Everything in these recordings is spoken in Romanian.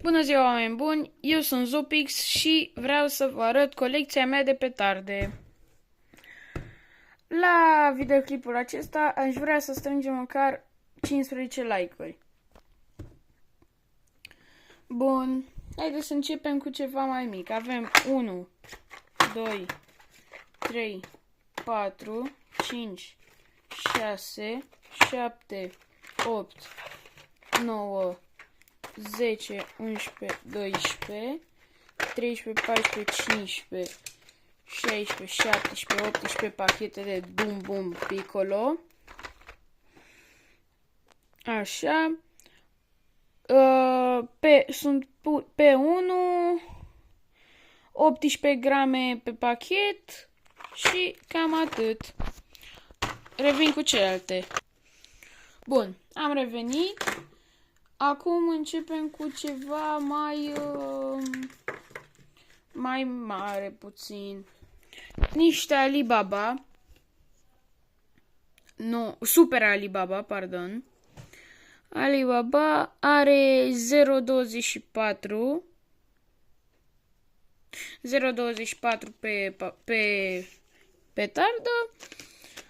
Bună ziua, oameni buni! Eu sunt Zopix și vreau să vă arăt colecția mea de petarde. La videoclipul acesta aș vrea să strângem măcar 15 like-uri. Bun, haideți să începem cu ceva mai mic. Avem 1, 2, 3, 4, 5, 6, 7, 8, 9, 10, 11, 12, 13, 14, 15, 16, 17, 18 pachete de Bum Bum Piccolo. Așa. Sunt pe 1, 18 grame pe pachet și cam atât. Revin cu celelalte. Bun, am revenit. Acum începem cu ceva mai mare puțin. Niște Alibaba. Nu, Super Alibaba, pardon. Alibaba are 0,24 pe petardă.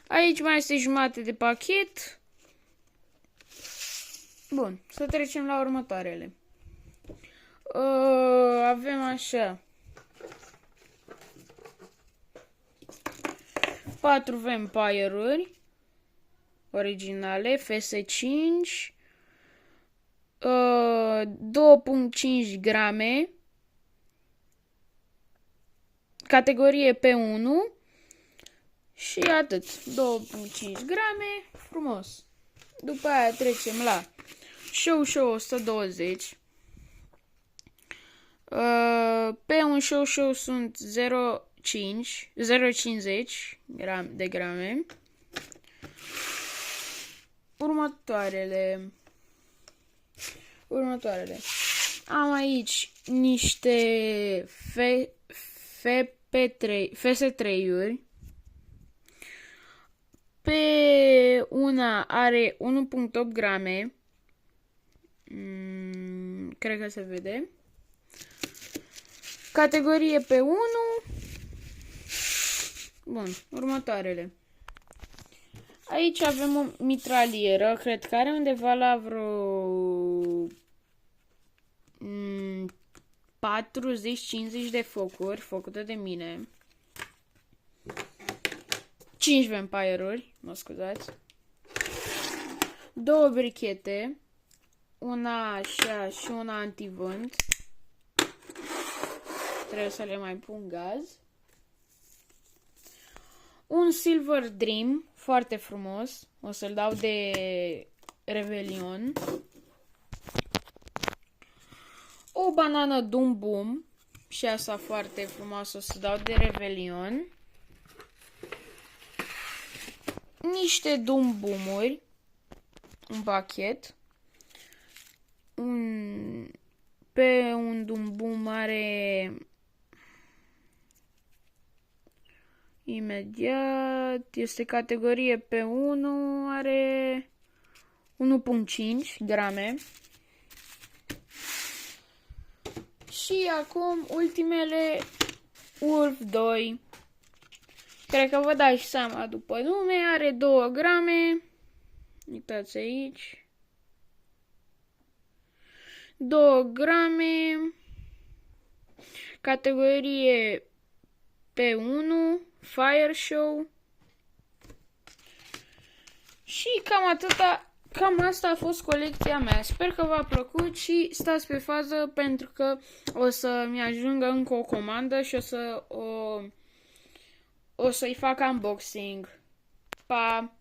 Aici mai este jumătate de pachet. Bun, să trecem la următoarele. Avem așa 4 Vampire-uri originale, FS5, 2,5 grame, categorie P1 și atât, 2,5 grame, frumos. După aia trecem la Show 120. Pe un Show sunt 0,50 de grame. Următoarele. Am aici niște FS3-uri. Pe una are 1,8 grame. Cred că se vede. Categorie P1. Bun, următoarele. Aici avem o mitralieră, cred că are undeva la vreo 40-50 de focuri, făcută de mine. 5 Vampire-uri, mă scuzați. 2 brichete, una așa și una antivânt. Trebuie să le mai pun gaz. Un Silver Dream, foarte frumos. O să-l dau de Revelion. O banană Dum Bum. Și asta foarte frumos, o să dau de Revelion. Niște Dum Bumuri. Un pachet. Pe un Dum Bum are... Imediat, este categorie P1, are 1,5 grame. Și acum ultimele Wolf 2. Cred că vă dați seama după nume, are 2 grame. Uitați aici. 2 grame. Categorie P1. Fire Show. Și cam asta a fost colecția mea. Sper că v-a plăcut și stați pe fază pentru că o să-mi ajungă încă o comandă și o să-i fac unboxing. Pa!